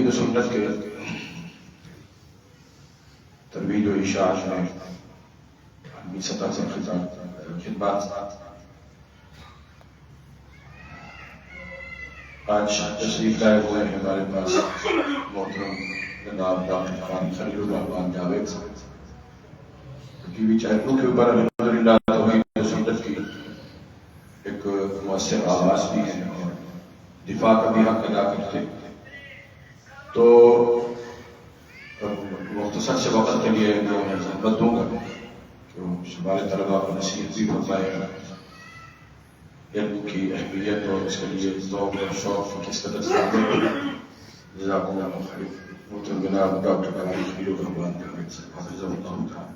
توحید و سنت کے ترویج و اشاعت میں عالمی سطح سے خدمات آج تشریف لائے ہوئے ہیں ہمارے پاس محترم جناب ڈاکٹر خان خلیل الرحمان جاوید صاحب، ٹی وی چینلوں کے اوپر الحمدللہ توحید و سنت کی ایک مؤثر آواز بھی ہے اور دفاع کا بھی حق ادا کرتے ہیں۔ تو مختصر سے وقت کے لیے جو ہے خدمت دوں گا کہ ہمارے طلباء کو نصیحت بھی فرمائے گا، علم کی اہمیت اور اس کے لیے ذوق اور شوق کس قدر زیادہ ہے۔ جزاکم اللہ خیر۔ محترم جناب ڈاکٹر خلیل الرحمان جاوید صاحب حفظہ اللہ تعالی۔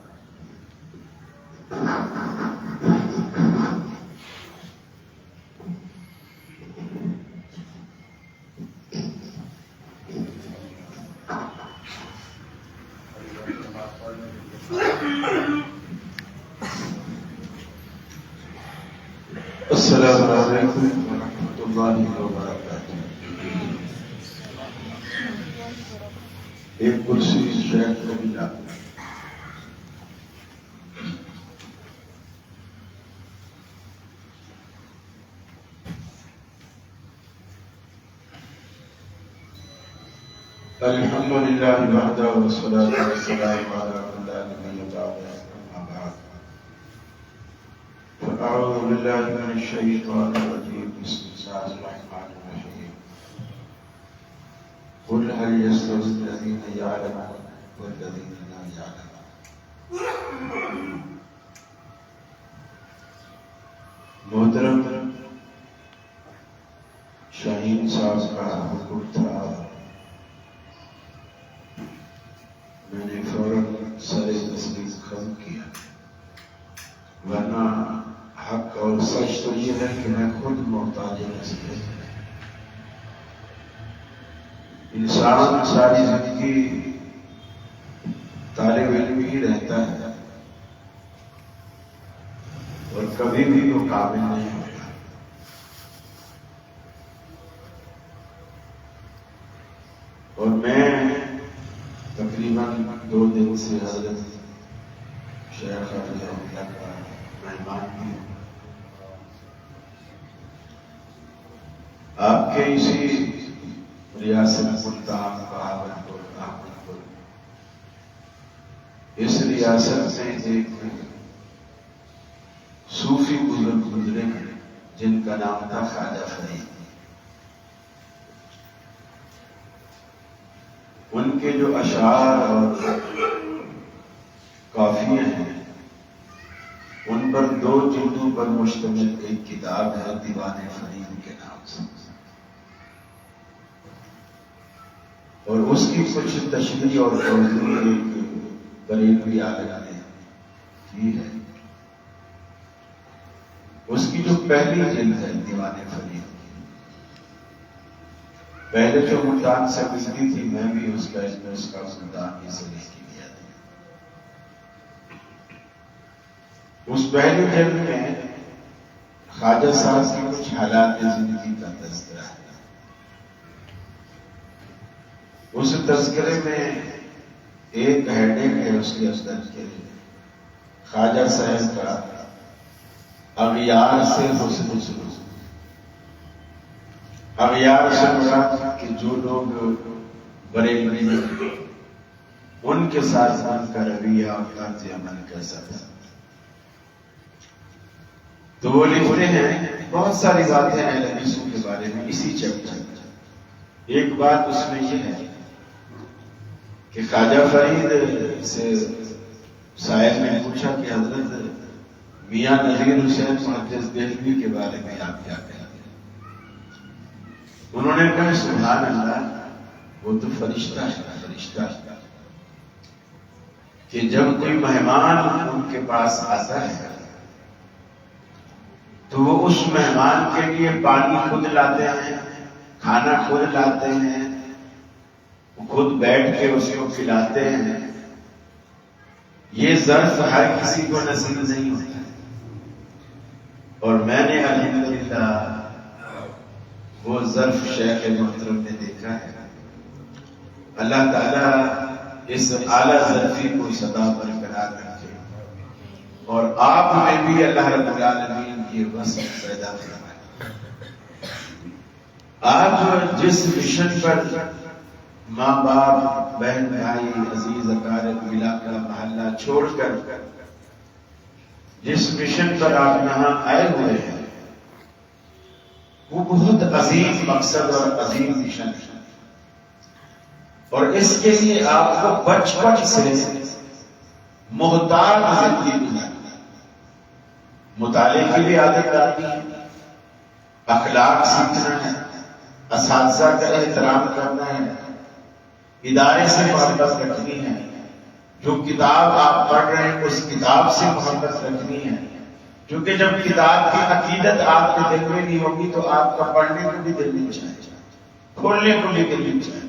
السلام علیکم ورحمۃ اللہ وبرکاتہ۔ ایک کرسی شیخ کو ملا۔ الحمدللہ وحدہ والصلاۃ والسلام علی من لا نبی بعدہ، اما بعد۔ أعوذ بالله من الشيطان الرجيم، بسم الله الرحمن الرحيم۔ قل هل يستوي الذين يعلمون والذين لا يعلمون۔ محترم شاہین صاحب کا حکم تھا، میں نے فوراً سر تسلیم ختم کیا، ورنہ حق اور سچ تو یہ ہے کہ میں خود محتاج نصیحت۔ انسان ساری زندگی طالب علم ہی رہتا ہے اور کبھی بھی وہ قابل نہیں ہوتا۔ اور میں تقریباً 2 دن سے حضرت شیخ حافظ اللہ کا مہمان بھی ہوں۔ آپ کے اسی ریاست ملتان بہاولپور احمدپور، اس ریاست میں ایک صوفی بزرگ گزرے ہیں جن کا نام تھا خواجہ فرید۔ ان کے جو اشعار اور قافیے ہیں ان پر 2 جلدوں پر مشتمل ایک کتاب ہے دیوان فرید کے نام سے، اور اس کی کچھ تشریح اور توضیح ایک بریلوی عالم نے کی ہے۔ اس کی جو پہلی جلد ہے دیوان فرید، پہلے جو ملتان سے گزری تھی، میں بھی اس کا ملتان ہی سے لے کے گیا تھا۔ اس پہلی جلد میں خواجہ صاحب کی کچھ حالات زندگی کا تذکرہ ہے۔ اس تذکرے میں ایک ہیڈنگ ہے اس کے اندر کے خواجہ صاحب کا اغیار سے حسن سلوک۔ اغیار سے مراد کہ جو لوگ بریلوی ہیں ان کے ساتھ ان کا رویہ اور طرز عمل کیسا تھا۔ تو وہ لکھتے ہیں بہت ساری باتیں اہل حدیثوں کے بارے میں اسی چیپٹر میں۔ ایک بات اس میں یہ ہے کہ خواجہ فرید سے سائل نے پوچھا کہ حضرت میاں نذیر حسین محدث دہلوی کے بارے میں آپ کیا کہتے ہیں؟ انہوں نے کہا سبحان اللہ، وہ تو فرشتہ ہے، فرشتہ ہے کہ جب کوئی مہمان ان کے پاس آتا ہے تو وہ اس مہمان کے لیے پانی خود لاتے ہیں، کھانا خود لاتے ہیں، خود بیٹھ کے اس کو کھلاتے ہیں۔ یہ ظرف ہر کسی کو نصیب نہیں ہوتا، اور میں نے الحمدللہ وہ ظرف شیخ محترم نے دیکھا ہے۔ اللہ تعالیٰ اس اعلیٰ ظرفی کو سدا برقرار رکھے اور آپ میں بھی اللہ رب العالمین کی وصف پیدا فرمائے۔ آپ جس مشن پر ماں باپ بہن بھائی عزیز اقارب علاقہ محلہ چھوڑ کر جس مشن پر آپ یہاں آئے ہوئے ہیں وہ بہت عظیم مقصد اور عظیم مشن ہے، اور اس کے لیے آپ کو بچپن سے محتاط زندگی گزارنی، مطالعے کی بھی عادت ڈالنی ہے، اخلاق سیکھنا ہے، اساتذہ کا احترام کرنا ہے، ادارے سے محبت رکھنی ہے، جو کتاب آپ پڑھ رہے ہیں اس کتاب سے محبت رکھنی ہے، کیونکہ جب کتاب کی عقیدت آپ کے دل میں نہیں ہوگی تو آپ کا پڑھنے کو بھی دل نہیں چاہے گا، کھولنے کو بھی دل نہیں چاہے گا،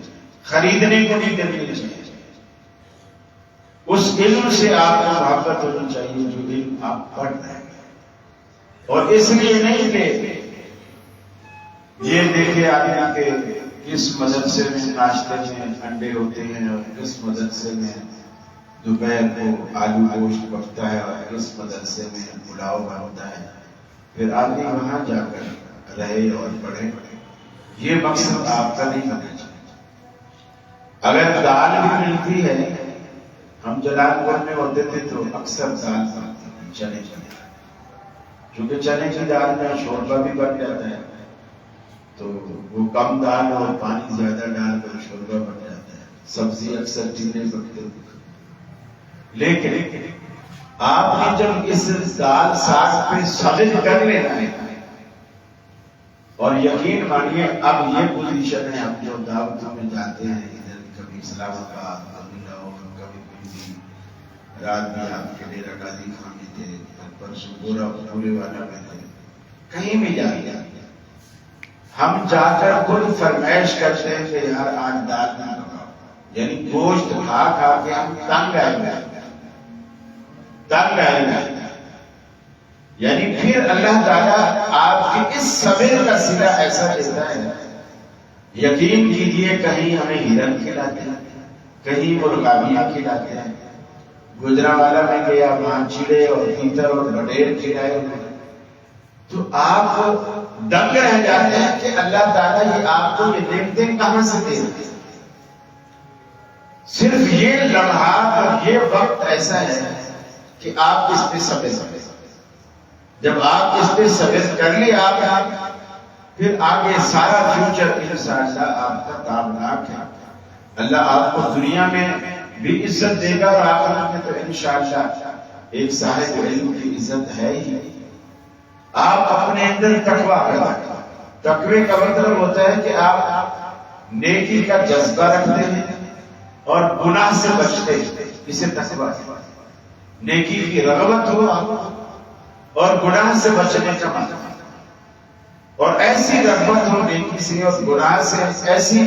خریدنے کو بھی دل نہیں چاہے گا۔ اس علم سے آپ کو محبت ہونی چاہیے جو علم آپ پڑھ رہے ہیں، اور اس لیے نہیں کہ یہ دیکھے آدمی کہ کس مدرسے میں ناشتے میں انڈے ہوتے ہیں اور کس مدرسے میں دوپہر کو آلو گوشت پکتا ہے اور کس مدرسے میں پلاؤ بنتا ہے، پھر آدمی وہاں جا کر رہے اور پڑھے۔ یہ مقصد آپ کا نہیں ہونا چاہیے۔ اگر دال بھی ملتی ہے، ہم جلال پور میں ہوتے تھے تو اکثر دال چنے کی، کیونکہ چنے کی دال میں شوربہ بھی بن جاتا ہے، تو وہ کم دال اور پانی زیادہ ڈال کر شوربہ بن جاتا ہے، سبزی اکثر چیزیں پکتے ہیں۔ لیکن آپ نے جب اس دال ساگ پہ صبر کر لینا ہے، اور یقین مانیے اب یہ پوزیشن ہے، ہم جو دعوتوں میں جاتے ہیں ادھر کبھی اسلام آباد، کبھی لاہور، کبھی دلی، رات میں آپ کے ڈیرہ غازی خان میں تھے، پرسوں پورا پورے والا میں تھے، کہیں بھی جاتے ہیں ہم جا کر خود فرمائش کرتے ہیں کہ یار آج دال نہ پکاؤ، یعنی گوشت کھا کھا کے ہم تنگ آئے گئے، یعنی پھر اللہ تعالیٰ آپ کی اس صبر کا صلہ ایسا دیتا ہے، یقین کیجئے کہیں ہمیں ہرن کھلاتے ہیں، کہیں مرغابیاں کھلاتے ہیں، گجرانوالہ میں گیا وہاں چڑے اور تیتر اور بٹیر کھلائے ہوئے، تو آپ دنگ رہ جاتے ہیں کہ اللہ تعالیٰ یہ آپ کو یہ دیکھتے ہیں کہاں سے دے رہے ہیں۔ صرف یہ لمحات اور یہ وقت ایسا ہے کہ آپ اس پہ صبر کریں، جب آپ اس پہ صبر کر لیں آپ پھر آگے سارا فیوچر انشاءاللہ آپ کا تابناک ہے۔ اللہ آپ کو دنیا میں بھی عزت دے گا اور آخرت میں تو انشاءاللہ ایک صاحب علم کی عزت ہے ہی۔ آپ اپنے اندر تقویٰ پیدا کریں، تقوی کا مطلب ہوتا ہے کہ آپ نیکی کا جذبہ رکھتے ہیں اور گناہ سے بچتے ہیں، اسے تقویٰ ہے۔ نیکی کی رغبت ہو اور گناہ سے بچنے کا مطلب، اور ایسی رغبت ہو نیکی سے اور گناہ سے ایسی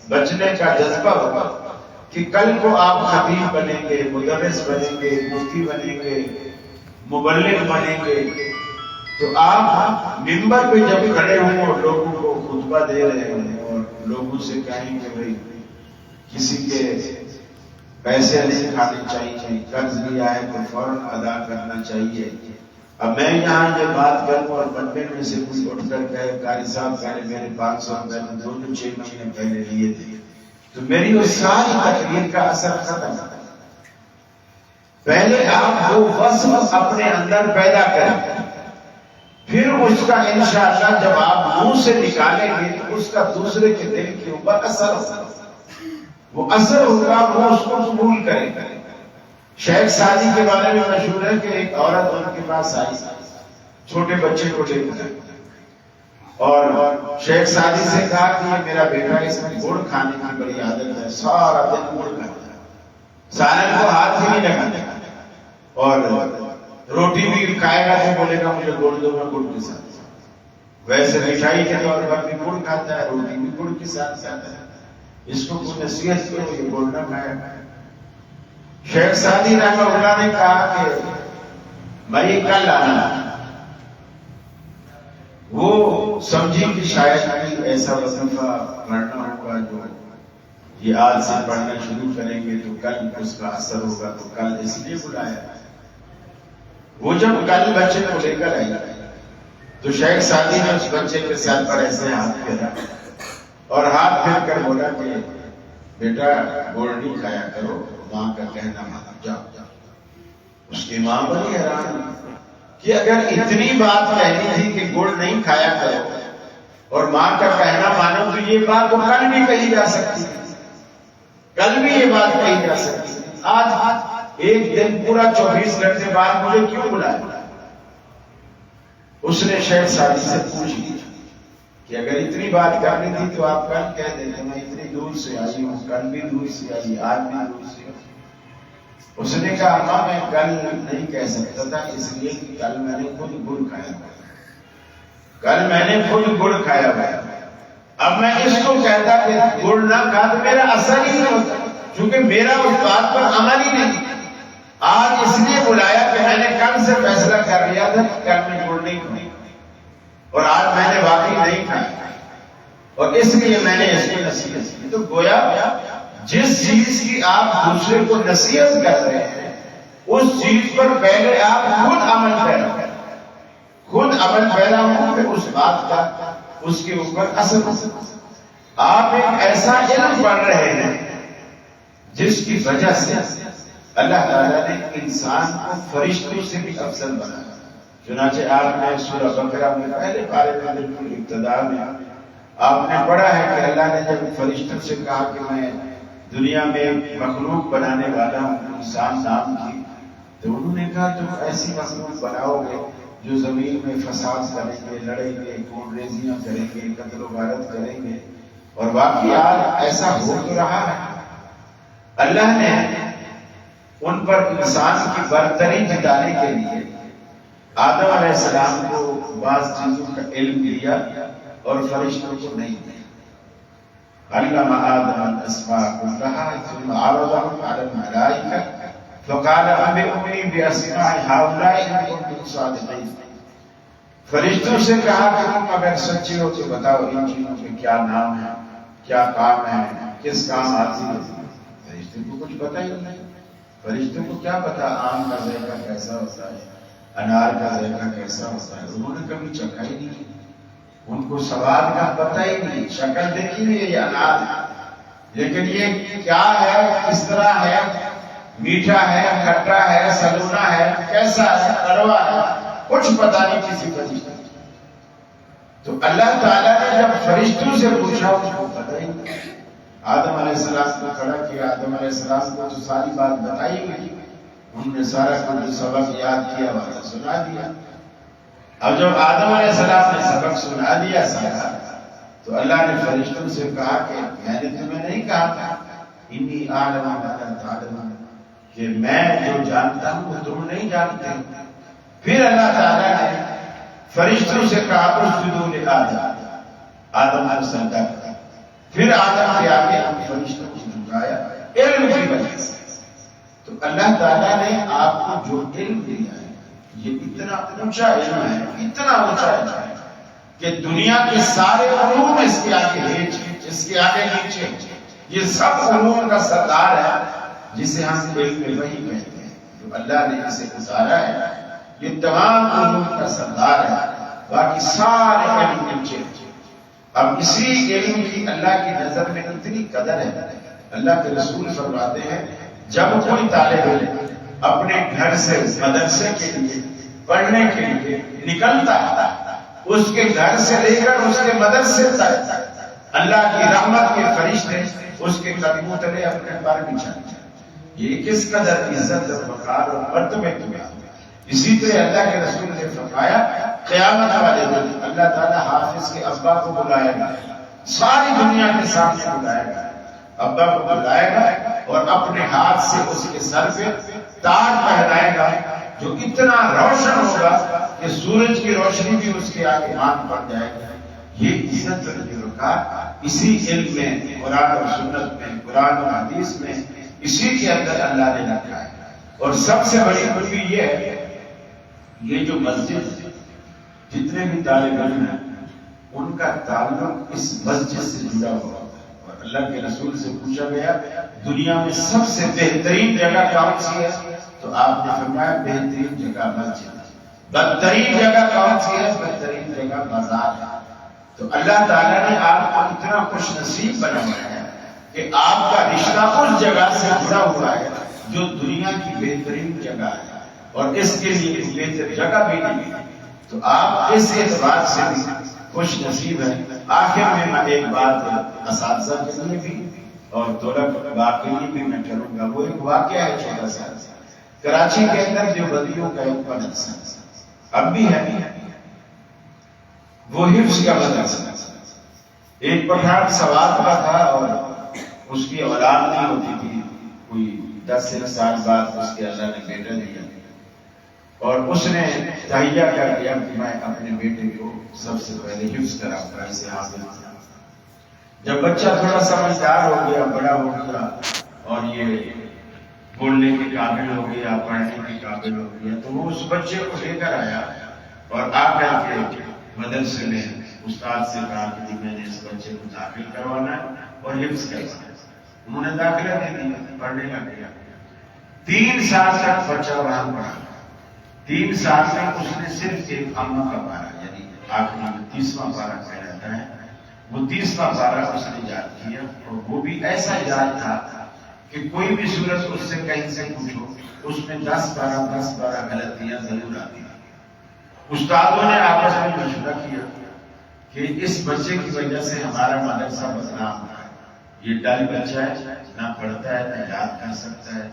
بچنے کا جذبہ ہوگا کہ کل کو آپ خطیب بنیں گے، مدرس بنیں گے، مفتی بنیں گے، مبلغ بنیں گے، تو آپ منبر پہ جب کھڑے ہوں اور لوگوں کو خطبہ دے رہے ہیں اور لوگوں سے کہیں کہ بھئی کسی کے پیسے نہیں کھانے چاہیے، قرض لیا ہے تو فوراً ادا کرنا چاہیے۔ اب میں یہاں یہ بات کروں اور بندے میں سے کوئی اٹھ کر کہے قاری صاحب پہلے میرے 500 روپے میں 2-6 مہینے پہلے لیے تھے، تو میری وہ ساری تقریر کا اثر ختم ہے۔ پہلے آپ وہ وصف اپنے اندر پیدا کریں، پھر اس کا انشاءاللہ جب آپ منہ سے نکالیں گے تو اس کا دوسرے کے دل کے اوپر اثر ہوگا، وہ اثر ہوگا، وہ اس کو قبول کرے گا۔ شیخ سعدی کے بارے میں مشہور ہے کہ ایک عورت ان کے پاس آئی چھوٹے بچے کو لے کر، اور شیخ سعدی سے کہا کہ یہ میرا بیٹا اس میں گڑ کھانے کی بڑی عادت ہے، سارا دن گڑ کھاتا ہے، سالن کو ہاتھ ہی نہیں لگاتا، اور روٹی بھی کھائے گا تو بولے گا مجھے گڑ دو، میں گڑ کے ساتھ، ویسے مٹھائی کے طور پر بھی گڑ کھاتا ہے، روٹی بھی گڑ کے ساتھ کھاتا ہے، اس کو کچھ نصیحت کرو یہ گڑ نہ کھائے۔ شیخ سعدی رحمہ اللہ نے کہا کہ بھائی کل آنا، وہ سمجھی کہ شاید ایسا وظیفہ کرنا ہوگا جو یہ آج سے پڑھنا شروع کریں گے تو کل اس کا اثر ہوگا، تو کل اس لیے بلایا۔ وہ جب کل بچے کو لے کر آئی تو شیخ سعدی نے اس بچے کے سر پر ایسے ہاتھ پھیرا اور ہاتھ پھیر کر بولا کہ بیٹا گوڑ نہیں کھایا کرو، ماں کا کہنا مانو، جاؤ۔ اس کی ماں بڑی حیران کہ اگر اتنی بات کہنی تھی کہ گڑ نہیں کھایا کرو اور ماں کا کہنا مانو، تو یہ بات تو کل بھی کہی جا سکتی، کل بھی یہ بات کہی جا سکتی، آج ایک دن پورا 24 گھنٹے بعد مجھے کیوں بلایا؟ اس نے شیخ سعدی سے پوچھ لیا کہ اگر اتنی بات کرنی تھی تو آپ کل کہہ دیتے، میں اتنی دور سے آئی ہوں، کل بھی دور سے آئی، آج بھی دور سے آئی۔ اس نے کہا ماں میں کل نہیں کہہ سکتا تھا، اس لیے کہ کل میں نے خود گڑ کھایا ہوا، کل میں نے خود گڑ کھایا ہوا، اب میں اس کو کہتا کہ گڑ نہ کھا تو میرا اثر ہی نہیں ہوتا، چونکہ میرا اس بات پر عمل ہی نہیں۔ آج اس لیے بلایا کہ میں نے کل سے فیصلہ کر لیا تھا کہ کل میں گڑ نہیں کھاؤں، اور آج میں نے واقعی نہیں کھایا، اور اس لیے میں نے اس کو نصیحت کی۔ تو گویا جس چیز کی آپ دوسرے کو نصیحت کر رہے ہیں، اس چیز پر پہلے آپ خود عمل پیرا کریں، خود عمل پیرا ہوں کہ اس بات کا اس کے اوپر اثر ہو۔ آپ ایک ایسا علم پڑھ رہے ہیں جس کی وجہ سے اللہ تعالیٰ نے انسان کو فرشتوں سے بھی افضل بنایا۔ چنانچہ آپ نے سورہ بقرہ میں پہلے پارے میں بالکل ابتدا میں آپ نے پڑھا ہے کہ اللہ نے جب فرشتوں سے کہا کہ میں دنیا میں مخلوق بنانے والا ہوں، انسان نام کی، تو انہوں نے کہا تم ایسی مخلوق بناؤ گے جو زمین میں فساد کریں گے، لڑیں گے، خون ریزیاں کریں گے، قتل و غارت کریں گے، اور واقعی آج ایسا ہو تو رہا ہے۔ اللہ نے ان پر انسان کی برتری جتانے کے لیے آدم علیہ السلام کو بعض چیزوں کا علم دیا اور فرشتوں کو نہیں دیا۔ علم آدم الاسماء كلها ثم عرضهم على الملائكة فقال انبئوني باسماء هؤلاء ان كنتم صادقين۔ فرشتوں سے کہا کہ تم اگر سچے ہو تو بتاؤ ان چیزوں کے کیا نام ہے، کیا کام ہے، کس کام آتی ہے۔ فرشتوں کو کچھ پتہ ہی نہیں، فرشتوں کو کیا پتا آم کا ذائقہ کیسا ہوتا ہے، انار کا ذائقہ کیسا ہوتا ہے، انہوں نے کبھی چکھا ہی نہیں، ان کو سواد کا پتہ ہی نہیں۔ شکل دیکھی ہوئی ہے یہ انار ہے، لیکن یہ کیا ہے، کس طرح ہے، میٹھا ہے، کھٹا ہے، سلونا ہے، کیسا ہے، کڑوا ہے، کچھ پتہ نہیں کسی فرشتے کو۔ تو اللہ تعالیٰ نے جب فرشتوں سے پوچھا اس کو پتہ ہی نہیں۔ آدم علیہ السلام کو کھڑا کیا، آدم علیہ السلام کو تو ساری بات بتائی گئی، انہوں نے سارا کچھ سبق یاد کیا، والا سنا دیا۔ اب جب آدم علیہ السلام نے سبق سنا دیا سارا، تو اللہ نے فرشتوں سے کہا کہ میں نے تمہیں نہیں کہا تھا انی اعلم ما لا تعلمون، کہ میں جو جانتا ہوں وہ تم نہیں جانتے۔ پھر اللہ تعالیٰ نے فرشتوں سے کہا اسجدوا لآدم، آدم کو سجدہ کرا۔ پھر آدم کے آگے ہم فرشتوں کو جھکایا علم کی وجہ سے۔ تو اللہ تعالیٰ نے آپ کو جو علم دیا ہے یہ اتنا اونچا علم ہے، اتنا اونچا علم ہے کہ دنیا کے سارے علوم اس کے آگے ہیچ، اس کے آگے نیچے، یہ سب علوم کا سردار ہے جسے ہم علم وحی کہتے ہیں۔ جو اللہ نے اسے اتارا ہے یہ تمام علوم کا سردار ہے، باقی سارے علم نیچے۔ اب اسی علم کی اللہ کی نظر میں اتنی قدر ہے، اللہ کے رسول فرماتے ہیں جب کوئی طالب علم اپنے گھر سے مدرسے کے لیے پڑھنے کے لیے نکلتا ہے، اس کے گھر سے لے کر اس کے مدرسے تک اللہ کی رحمت کے فرشتے اس کے قدموں تلے اپنے پر بچھاتے ہیں۔ یہ کس قدر عزت اور وقار اور مرتبے کی بات ہے۔ اسی طرح اللہ کے رسول نے فرمایا قیامت والے دن اللہ تعالیٰ حافظ کے ابا کو بلائے گا، ساری دنیا کے سامنے بلائے گا، ابا کو بلائے گا اور اپنے ہاتھ سے اس کے سر پہ تاج پہنائے گا جو اتنا روشن ہوگا کہ سورج کی روشنی بھی اس کے آگے مان پڑ جائے گا۔ یہ عزت اور یہ وقار اسی علم میں، قرآن اور سنت میں، قرآن اور حدیث میں، اسی کے اندر اللہ نے رکھا ہے۔ اور سب سے بڑی خوبی یہ ہے یہ جو مسجد جتنے بھی طالب علم ہیں ان کا تعلق اس مسجد سے جڑا ہوا ہے، اور اللہ کے رسول سے پوچھا گیا دنیا میں سب سے بہترین جگہ کون سی ہے؟ تو آپ نے فرمایا بہترین جگہ مسجد. بدترین جگہ کون سی ہے؟ بدترین جگہ بازار ہے. تو اللہ تعالیٰ نے آپ کو اتنا خوش نصیب بنایا ہے کہ آپ کا رشتہ اس جگہ سے جڑا ہوا ہے جو دنیا کی بہترین جگہ ہے، اور اس کے لیے بہتر جگہ بھی نہیں ہے. تو آپ اس اعتبار سے بھی خوش نصیب ہیں. آخر میں ایک بات اساتذہ کے لیے بھی اور طلباء کے لیے بھی میں کروں گا. وہ ایک واقعہ ہے چھوٹا سا. کراچی کے اندر دیوبندیوں کا ایک مدرسہ اب بھی ہے، وہ حفظ کا مدرسہ. ایک پٹھان سوات کا تھا اور اس کی اولاد نہیں ہوتی تھی. کوئی 10 سال بعد اس کے اللہ نے بیٹا دیا اور اس نے تہیہ کر دیا کہ میں اپنے بیٹے کو سب سے پہلے حفظ کراؤں گا، اسے حاصل کیا. جب بچہ تھوڑا سمجھدار ہو گیا، بڑا ہو گیا اور یہ بولنے کے قابل ہو گیا، پڑھنے کے قابل ہو گیا، تو وہ اس بچے کو لے کر آیا اور آ کر کے مدرسے میں استاد سے کہا کہ میں نے اس بچے کو داخل کروانا ہے اور حفظ کروانا ہے. انہوں نے داخلہ دے دیا، پڑھنے لگ گیا. 3 سال تک بچہ وہاں پڑھا. 3 سال تک اس نے صرف ایک اماں کا پارا، یعنی آخری 30واں پارا کہلاتا ہے، وہ 30واں پارا اس نے یاد کیا. اور وہ بھی ایسا یاد تھا کہ کوئی بھی صورت اس سے کہیں سے پوچھو اس میں 10-12 غلطیاں ضرور آتی. استادوں نے آپس میں مشورہ کیا کہ اس بچے کی وجہ سے ہمارا مدرسہ بدنام ہے. یہ ڈل بچہ ہے، نہ پڑھتا ہے نہ یاد کر سکتا ہے.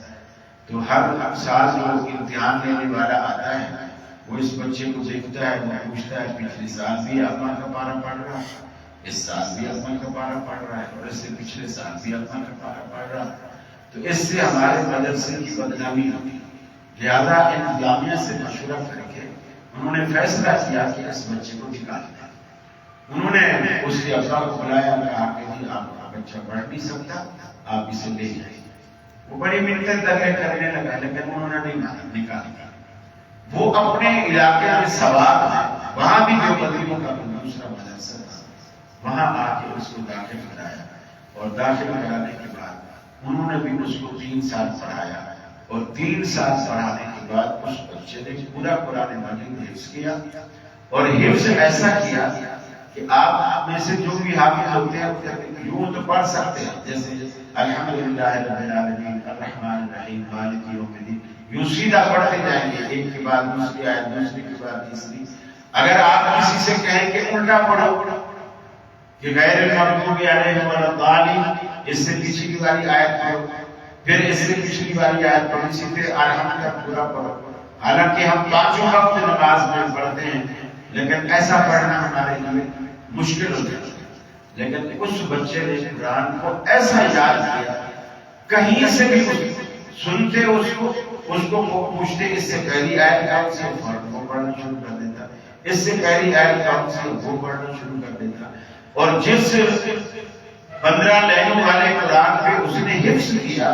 تو ہر سال جو امتحان دینے والا آتا ہے وہ اس بچے کو دیکھتا ہے، وہ پوچھتا ہے پچھلے سال بھی اپنا کا پارا پڑھ رہا ہے، اس سال بھی اپنا کا پارا پڑھ رہا ہے، اور اس سے پچھلے سال بھی اپنا کا پارا پڑھ رہا ہے. تو اس سے ہمارے مدرسے کی بدنامی ہوتی. لہذا انتظامیہ سے مشورہ کر کے انہوں نے فیصلہ کیا کہ اس بچے کو نکالنا. انہوں نے اس کے ابا کو بلایا، کہا کہ آپ کا بچہ پڑھ نہیں سکتا، آپ اسے لے جائیں. وہ بڑی منتیں ترلے کرنے لگا لیکن انہوں نے نہیں مانا، نکالا. وہ اپنے علاقے میں سوات ہے، وہاں بھی دیوبندیوں کا دوسرا مدرسہ تھا، وہاں آ کے اس کو داخل کرایا. اور داخل کرانے کے بعد انہوں نے بھی اس کو 3 سال پڑھایا. اور 3 سال پڑھانے کے بعد اس بچے نے پورا قرآن مجید حفظ کیا. اور حفظ ایسا کیا کہ آپ میں سے جو بھی حافظ ہوتے ہیں یوں تو پڑھ سکتے ہیں، جیسے الحمدللہ رب العالمین الرحمن الرحیم مالک یوم الدین، یوں سیدھا پڑھتے جائیں گے، ایک کے بعد دوسری آیت، دوسری کے بعد تیسری. اگر آپ کسی سے کہیں کہ الٹا پڑھو کہ غیر المغضوب علیہم ولا الضالین، اس سے پچھلی والی آیت پڑھو، پھر اس سے پچھلی والی آیت پڑھو، اسی پھر الحمد تک پورا پڑھو. حالانکہ ہم 5 وقت نماز میں پڑھتے ہیں لیکن ایسا پڑھنا ہمارے لیے مشکل ہو جاتا ہے. لیکن اس بچے نے قرآن کو ایسا یاد کیا، کہیں سے بھی سنتے اس کو پوچھتے اس سے پہلی آیت کون سی، وہ پڑھنا شروع کر دیتا. اس سے پہلی آیت کون سی، وہ پڑھنا شروع کر دیتا. اور جس 15 لائنوں والے قرآن پہ اس نے حفظ کیا،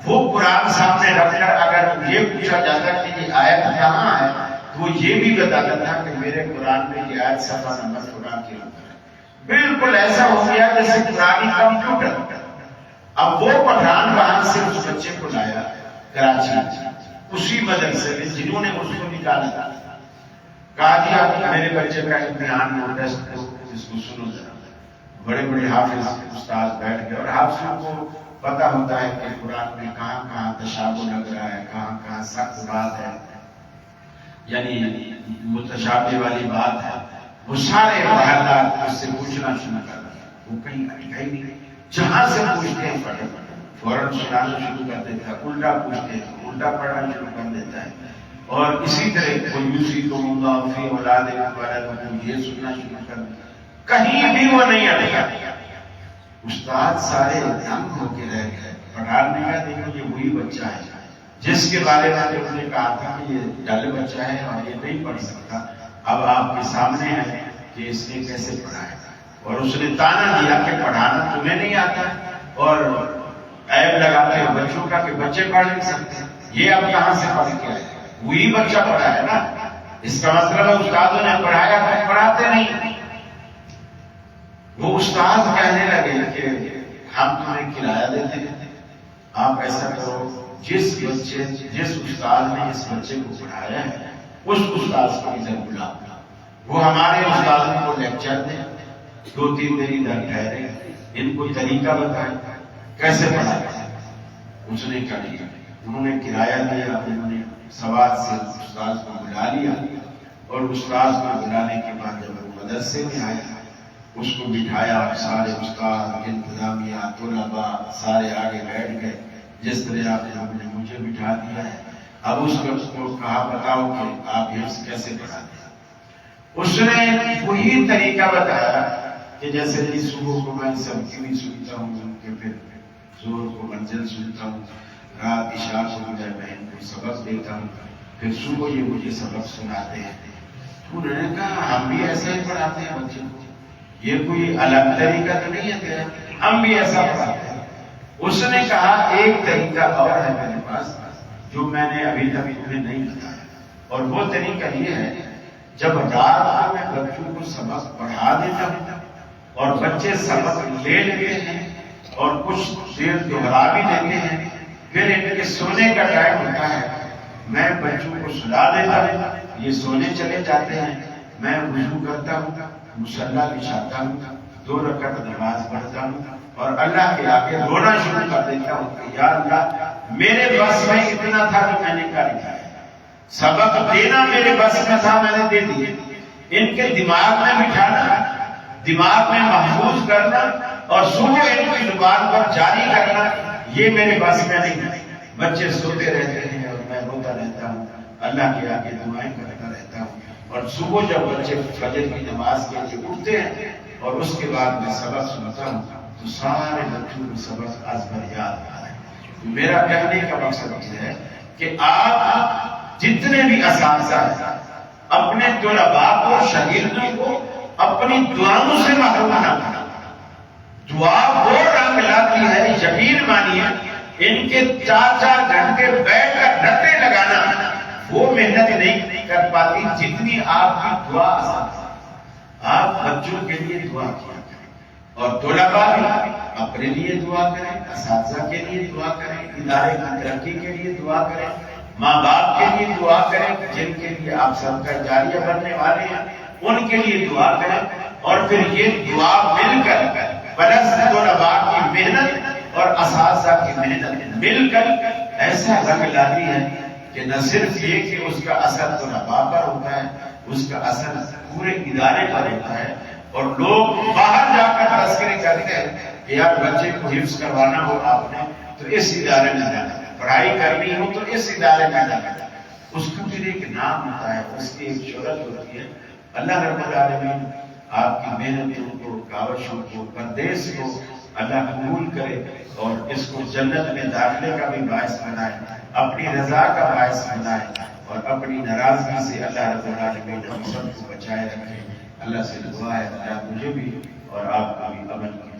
وہ قرآن سامنے رکھ کر اگر یہ پوچھا جاتا کہ یہ آیت کہاں ہے تو وہ یہ بھی بتاتا تھا کہ میرے قرآن میں یہ آیت صفحہ نمبر قرآن کے اوپر ہے. بالکل ایسا ہو گیا جیسے قرآن کمپیوٹر. اب وہ پٹھان وہاں سے اس بچے کو لایا کراچی، اسی مدرسے میں جنہوں نے اس کو نکالا تھا، کہا جی آپ میرے بچے کا امتحان ہو، ٹیسٹ کو اس کو سنو ذرا. بڑے بڑے حافظ استاد بیٹھ گئے اور حافظوں کو پتا ہوتا ہے کہ قرآن میں کہاں کہاں تشابہ لگ رہا ہے، کہاں کہاں سخت بات ہے، یعنی متشابہ والی بات ہے. وہ سارے محلات اس سے پوچھنا شروع کر دیا. وہ کہیں نہیں، جہاں سے پوچھتے ہیں فوراً سنانا شروع کر دیتا ہے. الٹا پوچھتے ہیں الٹا پڑھنا شروع کر دیتا ہے. اور اسی طرح کوئی یوسیکم اللہ فی اولادکم ولدکم یہ سننا شروع کر دیتا. کہیں بھی وہ نہیں اٹکا. استاد سارے دنگ ہو کے رہ گئے. پٹھان نے کہا دیکھو یہ وہی بچہ ہے جس کے بارے میں انہوں نے کہا تھا کہ یہ ڈل بچہ ہے اور یہ نہیں پڑھ سکتا. اب آپ کے سامنے ہے کہ اس نے کیسے پڑھایا. اور اس نے تانا دیا کہ پڑھانا تمہیں نہیں آتا اور عیب لگاتے ہو بچوں کا کہ بچے پڑھ نہیں سکتے. یہ اب کہاں سے پڑھ کے آئے؟ وہی بچہ پڑھا ہے نا. اس کا مطلب استادوں نے پڑھایا تو پڑھاتے نہیں. وہ استاد کہنے لگے کہ ہم تمہیں کرایہ دیتے ہیں، آپ ایسا کرو جس استاد نے اس بچے کو پڑھایا ہے اس استاد کو ادھر بلا، وہ ہمارے استادوں کو لیکچر دیں، 2-3 دن ادھر ٹھہرے، ان کو طریقہ بتائیں کیسے پڑھاتے ہیں۔ اس نے کیا کیا، انہوں نے کرایہ دیا، انہوں نے سواد سے استاد کو بلا لیا، اور استاد کو بلانے کے بعد جب وہ مدرسے میں آیا اس کو بٹھایا، سارے استاد، انتظامیہ، طلباء سارے آگے بیٹھ گئے جس طرح آپ نے مجھے بٹھا دیا ہے۔ اب اس کو کہا بتاؤ کہ آپ حفظ کیسے پڑھاتے ہیں۔ اس نے وہی طریقہ بتایا کہ جیسے کہ صبح کو میں سب کی بھی سنتا ہوں، کہ پھر زور کو منزل سنتا ہوں، رات عشاء کو میں بہن کو سبق دیتا ہوں، پھر صبح یہ مجھے سبق سناتے ہیں۔ انہوں نے کہا ہم بھی ایسا ہی پڑھاتے ہیں بچوں کو، یہ کوئی الگ طریقہ تو نہیں ہے، ہم بھی ایسا پڑھاتے ہیں۔ اس نے کہا ایک طریقہ اور ہے میرے پاس جو میں نے ابھی تک تمہیں نہیں بتایا، اور وہ طریقہ یہ ہے جب رات میں بچوں کو سبق پڑھا دیتا ہوں اور بچے سبق لے لیتے ہیں اور کچھ دیر دوہرا بھی دیتے ہیں، پھر ان کے سونے کا ٹائم ہوتا ہے، میں بچوں کو سلا دیتا ہوں، یہ سونے چلے جاتے ہیں، میں وضو کرتا ہوں، مصلی بچھاتا ہوں، 2 رکعت نماز پڑھتا ہوں اور اللہ کے آگے رونا شروع کر دیتا ہوں کہ یا اللہ میرے بس میں اتنا تھا جو میں نے کر دیا، سبق دینا میرے بس میں تھا میں نے دے دیا، ان کے دماغ میں بٹھانا، دماغ میں محفوظ کرنا اور صبح ان کی زبان پر جاری کرنا یہ میرے بس میں نہیں ہے۔ بچے سوتے رہتے ہیں اور میں روتا رہتا ہوں، اللہ کے آگے دعائیں کرتا رہتا ہوں، اور صبح جب بچے فجر کی نماز کے لیے اٹھتے ہیں اور اس کے بعد میں سبق سنتا ہوں تو سارے بچوں کو سبق ازبر یاد آتا ہے۔ میرا کہنے کا مقصد یہ ہے کہ آپ جتنے بھی اساتذہ ہیں اپنے طلباء کو، شاگردوں کو اپنی دعاؤں سے محروم نہ کرنا۔ دعا وہ رنگ لاتی ہے، یقین مانیے ان کے 4-4 گھنٹے بیٹھ کر رٹے لگانا وہ محنت نہیں کر پاتی جتنی آپ کی دعا آسان ہے۔ آپ بچوں کے لیے دعا کیا کریں اور طلباء بھی اپنے لیے دعا کریں، اساتذہ کے لیے دعا کریں، ادارے کی ترقی کے لیے دعا کریں، ماں باپ کے لیے دعا کریں جن کے لیے آپ صدقہ جاریہ بننے والے ہیں ان کے لیے دعا کریں، اور پھر یہ دعا مل کر پلس طلباء کی محنت اور اساتذہ کی محنت مل کر ایسا رنگ لاتی ہے کہ نہ صرف یہ کہ اس کا اثر طلباء پر ہوتا ہے، اس کا اثر پورے ادارے پر ہوتا ہے، اور لوگ باہر جا کر تذکرے کرتے ہیں کہ یار بچے کو حفظ کروانا ہو آپ نے تو اس ادارے میں جانا ہے، پڑھائی کرنی ہو تو اس ادارے میں جانا ہے۔ اس کا پھر ایک نام ہوتا ہے، اس کی ایک شہرت ہوتی ہے۔ اللہ رب العالمین آپ کی محنتوں کو، کاوشوں کو، پردیس کو اللہ قبول کرے اور اس کو جنت میں داخلے کا بھی باعث بنائے، اپنی رضا کا باعث بنائے، اور اپنی ناراضگی سے اللہ رب العالمین ہم سب کو بچائے رکھے۔ اللہ سے دعا ہے اللہ مجھے بھی اور آپ کا بھی عمل کی